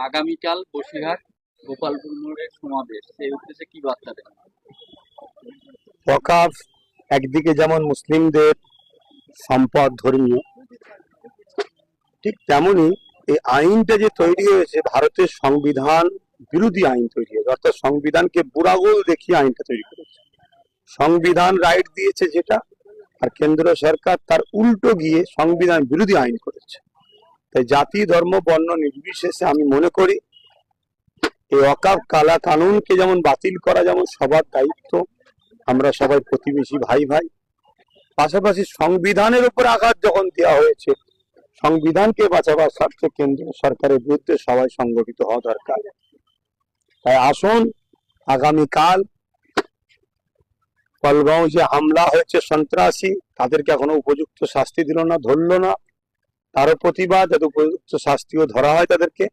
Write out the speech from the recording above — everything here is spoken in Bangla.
আগামীকাল বসিরহাট গোপালপুর মোড়ের সমাবেশ, সেই উদ্দেশ্যে কি বার্তা দেন? ওয়াকফ একদিকে যেমন মুসলিমদের সম্পদ ধর্মীয়, ঠিক তেমনি এই আইনটা যে তৈরি হয়েছে ভারতের সংবিধান বিরোধী আইন তৈরি হয়েছে, অর্থাৎ সংবিধানকে বুড়াগোল দেখিয়ে আইনটা তৈরি করেছে। সংবিধান রাইট দিয়েছে যেটা, আর কেন্দ্র সরকার তার উল্টো গিয়ে সংবিধান বিরোধী আইন করেছে। তাই জাতি ধর্ম বর্ণ নির্বিশেষে আমি মনে করি এই ওয়াকফ কালা কানুনকে যেমন বাতিল করা যেমন সবার দায়িত্ব, আমরা সবাই প্রতিবেশী ভাই ভাই, পাশাপাশি সংবিধানের উপর আঘাত যখন দেওয়া হয়েছে, সংবিধানকে বাঁচাবার স্বার্থে কেন্দ্র সরকারের বিরুদ্ধে সবাই সংগঠিত হওয়া দরকার। তাই আসুন আগামীকাল পলগাঁও যে হামলা হয়েছে সন্ত্রাসী, তাদেরকে এখনো উপযুক্ত শাস্তি দিল না, ধরলো না, তারও প্রতিবাদ, যাতে উপযুক্ত শাস্তিও ধরা হয় তাদেরকে।